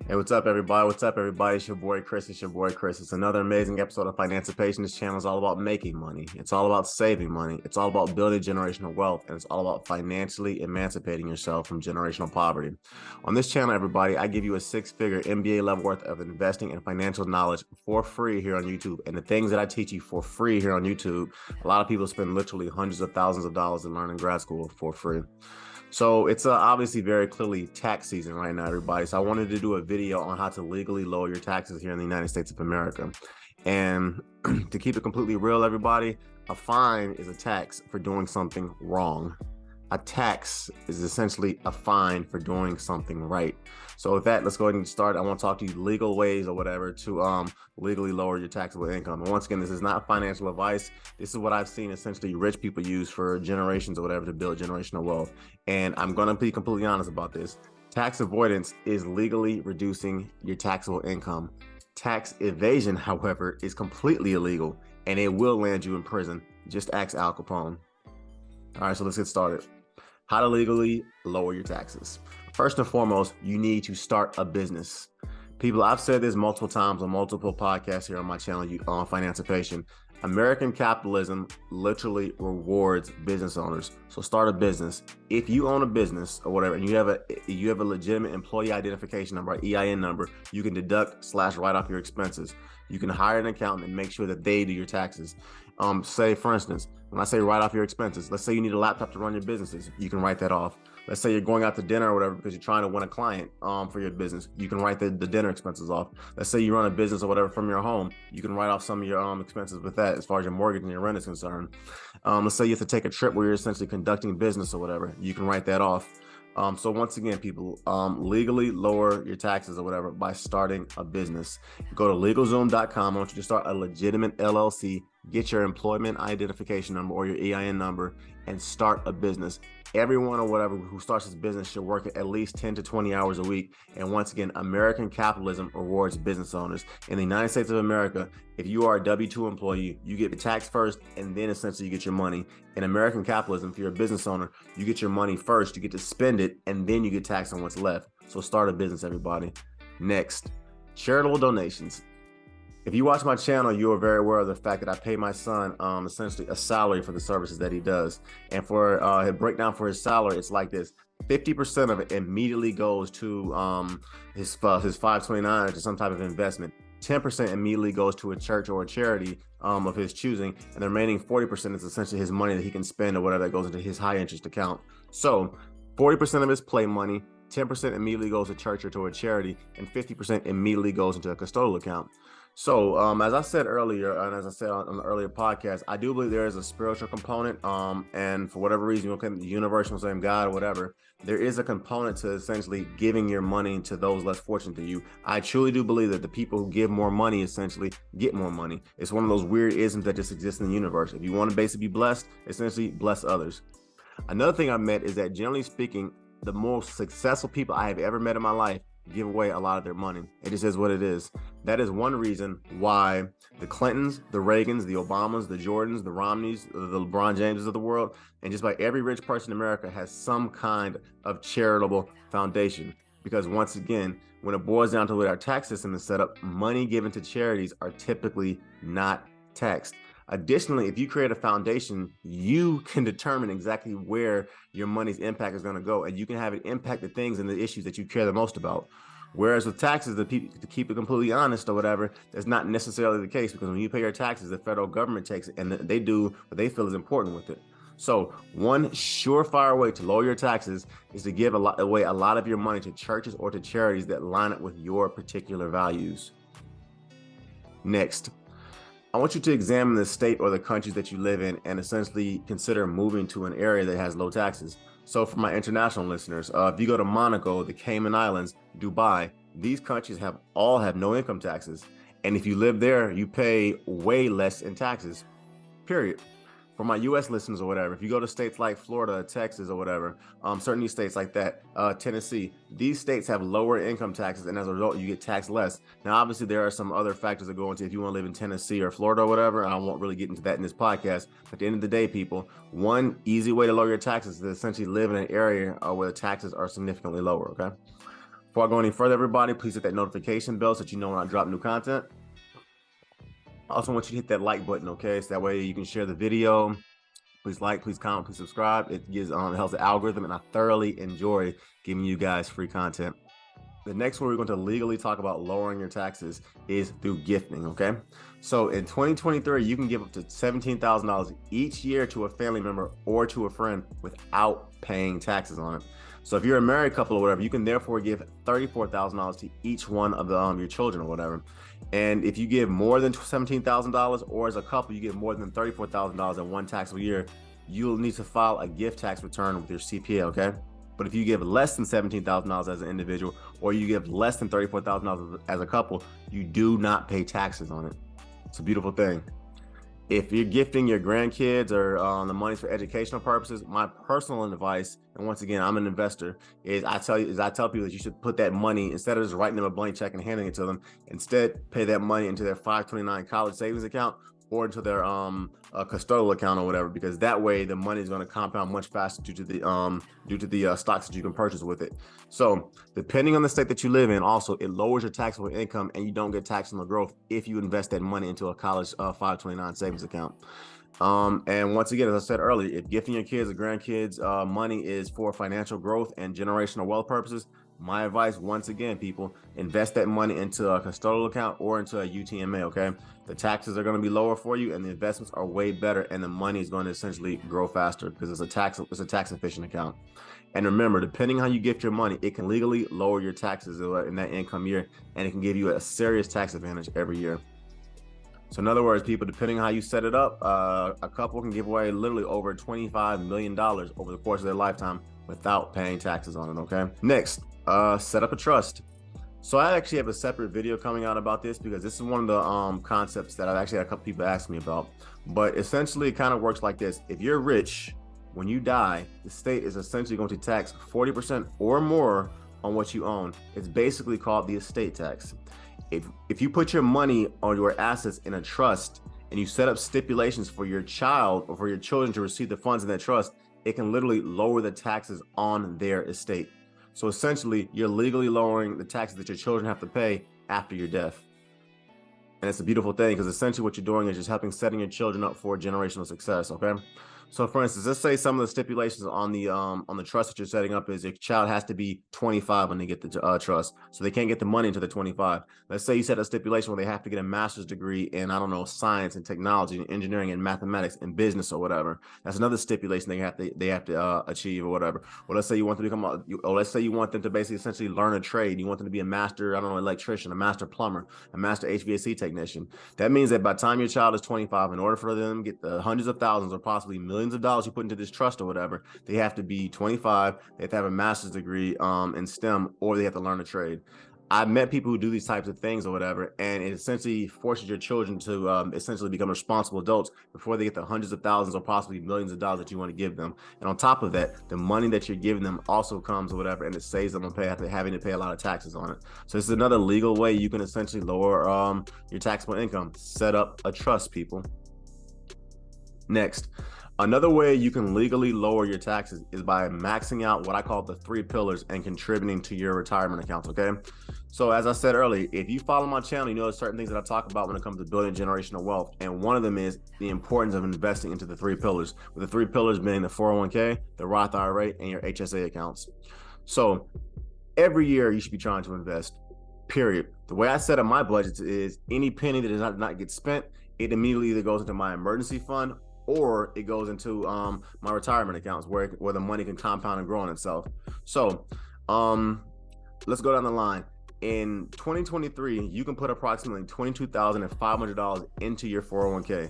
Hey, what's up, everybody? What's up, everybody? It's your boy Chris. It's another amazing episode of Financipation. This channel is all about making money. It's all about saving money. It's all about building generational wealth, and it's all about financially emancipating yourself from generational poverty. On this channel, everybody, I give you a six-figure MBA level worth of investing and financial knowledge for free here on YouTube. And the things that I teach you for free here on YouTube, a lot of people spend literally hundreds of thousands of dollars to learn in grad school for free. So it's obviously very clearly tax season right now, everybody. So I wanted to do a video on how to legally lower your taxes here in the United States of America. And to keep it completely real, everybody, a fine is a tax for doing something wrong. A tax is essentially a fine for doing something right. So with that, let's go ahead and start. I want to talk to you legal ways or whatever to legally lower your taxable income. And once again, this is not financial advice. This is what I've seen essentially rich people use for generations or whatever to build generational wealth. And I'm going to be completely honest about this. Tax avoidance is legally reducing your taxable income. Tax evasion, however, is completely illegal and it will land you in prison. Just ask Al Capone. All right, so let's get started. How to legally lower your taxes. First and foremost, you need to start a business. People, I've said this multiple times on multiple podcasts here on my channel on Financipation. American capitalism literally rewards business owners. So start a business. If you own a business or whatever, and you have a legitimate employee identification number, EIN number, you can deduct/write off your expenses. You can hire an accountant and make sure that they do your taxes. Say, for instance, when I say write off your expenses, let's say you need a laptop to run your businesses, you can write that off. Let's say you're going out to dinner or whatever because you're trying to win a client for your business, you can write the dinner expenses off. Let's say you run a business or whatever from your home, you can write off some of your expenses with that as far as your mortgage and your rent is concerned. Let's say you have to take a trip where you're essentially conducting business or whatever, you can write that off. So once again, people, legally lower your taxes or whatever by starting a business. Go to LegalZoom.com. I want you to start a legitimate LLC, get your employment identification number or your EIN number, and start a business. Everyone or whatever who starts this business should work at least 10 to 20 hours a week. And once again, American capitalism rewards business owners. In the United States of America, if you are a W-2 employee, you get taxed first and then essentially you get your money. In American capitalism, if you're a business owner, you get your money first, you get to spend it, and then you get taxed on what's left. So start a business, everybody. Next, charitable donations. If you watch my channel, you are very aware of the fact that I pay my son essentially a salary for the services that he does. And for a breakdown for his salary, it's like this. 50% of it immediately goes to his 529 or to some type of investment. 10% immediately goes to a church or a charity of his choosing, and the remaining 40% is essentially his money that he can spend or whatever that goes into his high interest account. So 40% of his play money, 10% immediately goes to church or to a charity, and 50% immediately goes into a custodial account. So as I said earlier, and as I said on the earlier podcast, I do believe there is a spiritual component, and for whatever reason, okay, the universe, same God or whatever, there is a component to essentially giving your money to those less fortunate than you. I truly do believe that the people who give more money essentially get more money. It's one of those weird isms that just exist in the universe. If you want to basically be blessed, essentially bless others. Another thing I've met is that generally speaking, the most successful people I have ever met in my life give away a lot of their money. It just is what it is. That is one reason why the Clintons, the Reagans, the Obamas, the Jordans, the Romneys, the LeBron Jameses of the world, and just about every rich person in America has some kind of charitable foundation. Because once again, when it boils down to what our tax system is set up, money given to charities are typically not taxed. Additionally, if you create a foundation, you can determine exactly where your money's impact is going to go, and you can have it impact the things and the issues that you care the most about. Whereas with taxes, to keep it completely honest or whatever, that's not necessarily the case, because when you pay your taxes, the federal government takes it and they do what they feel is important with it. So one surefire way to lower your taxes is to give away a lot of your money to churches or to charities that line up with your particular values. Next, I want you to examine the state or the countries that you live in and essentially consider moving to an area that has low taxes. So for my international listeners, if you go to Monaco, the Cayman Islands, Dubai, these countries all have no income taxes. And if you live there, you pay way less in taxes, period. For my US listeners or whatever, if you go to states like Florida, Texas or whatever, certain states like that, Tennessee, these states have lower income taxes, and as a result, you get taxed less. Now, obviously, there are some other factors that go into if you want to live in Tennessee or Florida or whatever, and I won't really get into that in this podcast. But at the end of the day, people, one easy way to lower your taxes is to essentially live in an area where the taxes are significantly lower, okay? Before I go any further, everybody, please hit that notification bell so that you know when I drop new content. I also want you to hit that like button, okay? So that way you can share the video. Please like, please comment, please subscribe. It gives helps the algorithm, and I thoroughly enjoy giving you guys free content. The next one we're going to legally talk about lowering your taxes is through gifting, okay? So in 2023, you can give up to $17,000 each year to a family member or to a friend without paying taxes on it. So if you're a married couple or whatever, you can therefore give $34,000 to each one of your children or whatever. And if you give more than $17,000, or as a couple, you give more than $34,000 in one taxable year, you'll need to file a gift tax return with your CPA, okay? But if you give less than $17,000 as an individual, or you give less than $34,000 as a couple, you do not pay taxes on it. It's a beautiful thing. If you're gifting your grandkids or the money for educational purposes, my personal advice, and once again, I'm an investor, is I tell people that you should put that money, instead of just writing them a blank check and handing it to them, instead pay that money into their 529 college savings account or into their custodial account or whatever, because that way the money is going to compound much faster due to the stocks that you can purchase with it. So depending on the state that you live in, also it lowers your taxable income, and you don't get taxed on the growth if you invest that money into a college 529 savings account. And once again, as I said earlier, if gifting your kids or grandkids money is for financial growth and generational wealth purposes, my advice, once again, people, invest that money into a custodial account or into a UTMA, okay? The taxes are going to be lower for you, and the investments are way better, and the money is going to essentially grow faster because it's a tax efficient account. And remember, depending how you gift your money, it can legally lower your taxes in that income year, and it can give you a serious tax advantage every year. So in other words, people, depending on how you set it up, a couple can give away literally over $25 million over the course of their lifetime without paying taxes on it, okay? Next, set up a trust. So I actually have a separate video coming out about this, because this is one of the concepts that I've actually had a couple people ask me about. But essentially, it kind of works like this. If you're rich, when you die, the state is essentially going to tax 40% or more on what you own. It's basically called the estate tax. If you put your money or your assets in a trust, and you set up stipulations for your child or for your children to receive the funds in that trust, it can literally lower the taxes on their estate. So essentially, you're legally lowering the taxes that your children have to pay after your death. And it's a beautiful thing, because essentially what you're doing is just setting your children up for generational success, okay? So for instance, let's say some of the stipulations on the trust that you're setting up is your child has to be 25 when they get the trust. So they can't get the money until they're 25. Let's say you set a stipulation where they have to get a master's degree in, I don't know, science and technology and engineering and mathematics and business or whatever. That's another stipulation they have to achieve or whatever. Or let's say you want them to let's say you want them to basically essentially learn a trade. You want them to be a master, I don't know, electrician, a master plumber, a master HVAC technician. That means that by the time your child is 25, in order for them to get the hundreds of thousands or possibly millions of dollars you put into this trust or whatever, they have to be 25, they have to have a master's degree in STEM, or they have to learn a trade. I've met people who do these types of things or whatever, and it essentially forces your children to essentially become responsible adults before they get the hundreds of thousands or possibly millions of dollars that you want to give them. And on top of that, the money that you're giving them also comes or whatever, and it saves them on having to pay a lot of taxes on it. So this is another legal way you can essentially lower your taxable income. Set up a trust, people. Next, another way you can legally lower your taxes is by maxing out what I call the 3 pillars and contributing to your retirement accounts, okay? So as I said earlier, if you follow my channel, you know there's certain things that I talk about when it comes to building generational wealth. And one of them is the importance of investing into the 3 pillars, with the 3 pillars being the 401k, the Roth IRA, and your HSA accounts. So every year you should be trying to invest, period. The way I set up my budgets is any penny that does not get spent, it immediately either goes into my emergency fund or it goes into my retirement accounts where the money can compound and grow on itself. So let's go down the line. In 2023, you can put approximately $22,500 into your 401k.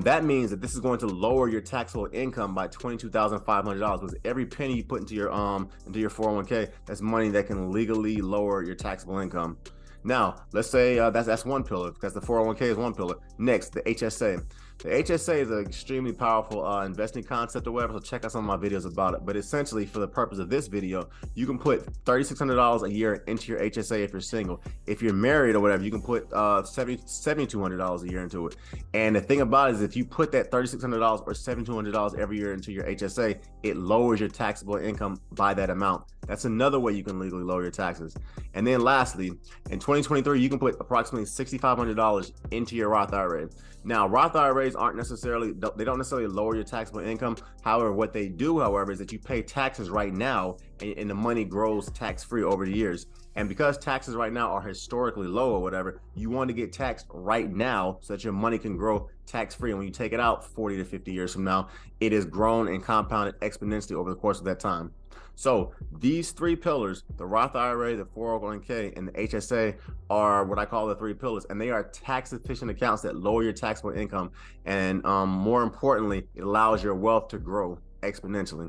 That means that this is going to lower your taxable income by $22,500, because every penny you put into your 401k, that's money that can legally lower your taxable income. Now, let's say that's one pillar, because the 401k is one pillar. Next, the HSA. The HSA is an extremely powerful investing concept or whatever, so check out some of my videos about it. But essentially, for the purpose of this video, you can put $3,600 a year into your HSA if you're single. If you're married or whatever, you can put $7,200 a year into it. And the thing about it is, if you put that $3,600 or $7,200 every year into your HSA, it lowers your taxable income by that amount. That's another way you can legally lower your taxes. And then lastly, in 2023, you can put approximately $6,500 into your Roth IRA. Now, Roth IRAs they don't necessarily lower your taxable income. However, what they do, however, is that you pay taxes right now and the money grows tax-free over the years. And because taxes right now are historically low or whatever, you want to get taxed right now so that your money can grow tax-free. And when you take it out 40 to 50 years from now, it has grown and compounded exponentially over the course of that time. So these three pillars, the Roth IRA, the 401k, and the HSA, are what I call the three pillars, and they are tax efficient accounts that lower your taxable income. And more importantly, it allows your wealth to grow exponentially.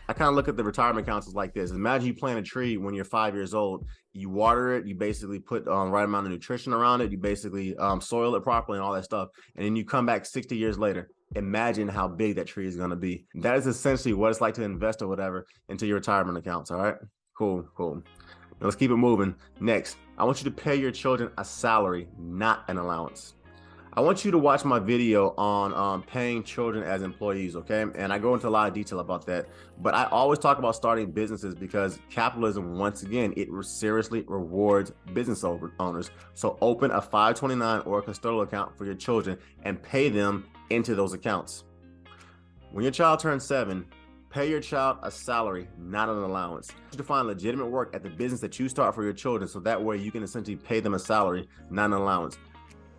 I kind of look at the retirement accounts as like this. Imagine you plant a tree when you're 5 years old. You water it, you basically put right amount of nutrition around it, you basically soil it properly and all that stuff. And then you come back 60 years later. Imagine how big that tree is going to be. That is essentially what it's like to invest or whatever into your retirement accounts. All right, cool. Now let's keep it moving. Next, I want you to pay your children a salary, not an allowance. I want you to watch my video on paying children as employees, okay? And I go into a lot of detail about that, but I always talk about starting businesses because capitalism, once again, it seriously rewards business owners. So open a 529 or a custodial account for your children and pay them into those accounts. When your child turns 7, pay your child a salary, not an allowance. You to find legitimate work at the business that you start for your children, so that way you can essentially pay them a salary, not an allowance.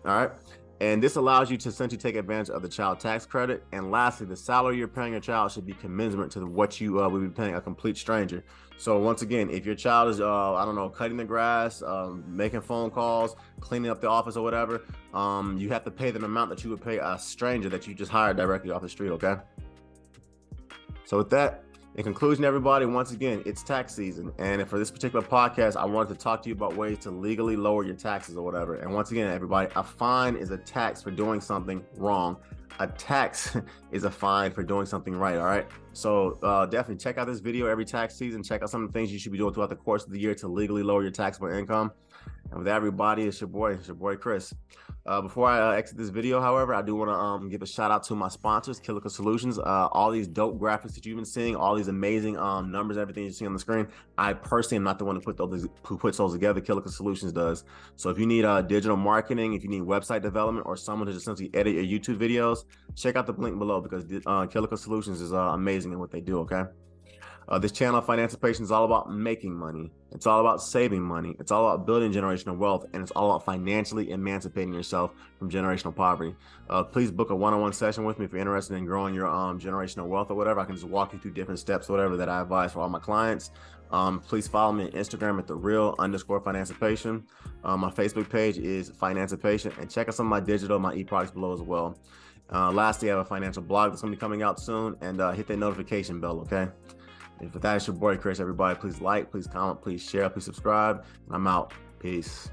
All right? And this allows you to essentially take advantage of the child tax credit. And lastly, the salary you're paying your child should be commensurate to what you would be paying a complete stranger. So once again, if your child is, I don't know, cutting the grass, making phone calls, cleaning up the office or whatever, you have to pay the amount that you would pay a stranger that you just hired directly off the street, okay? So with that, in conclusion, everybody, once again, it's tax season. And for this particular podcast, I wanted to talk to you about ways to legally lower your taxes or whatever. And once again, everybody, a fine is a tax for doing something wrong. A tax is a fine for doing something right, all right? So definitely check out this video every tax season. Check out some of the things you should be doing throughout the course of the year to legally lower your taxable income. And with that, everybody, it's your boy Chris. Before I exit this video, however, I do want to give a shout out to my sponsors, Killica Solutions. All these dope graphics that you've been seeing, all these amazing numbers, everything you see on the screen. I personally am not the one who puts those together. Killica Solutions does. So if you need digital marketing, if you need website development, or someone to just essentially edit your YouTube videos, check out the link below because Killica Solutions is amazing in what they do. Okay. This channel, Financipation, is all about making money. It's all about saving money. It's all about building generational wealth, and it's all about financially emancipating yourself from generational poverty. Please book a one-on-one session with me if you're interested in growing your generational wealth or whatever. I can just walk you through different steps, whatever that I advise for all my clients. Please follow me on Instagram at @thereal_Financipation. My Facebook page is Financipation, and check out some of my digital, my e-products below as well. Lastly, I have a financial blog that's going to be coming out soon, and hit that notification bell, okay? And for that, it's your boy Chris. Everybody, please like, please comment, please share, please subscribe. And I'm out. Peace.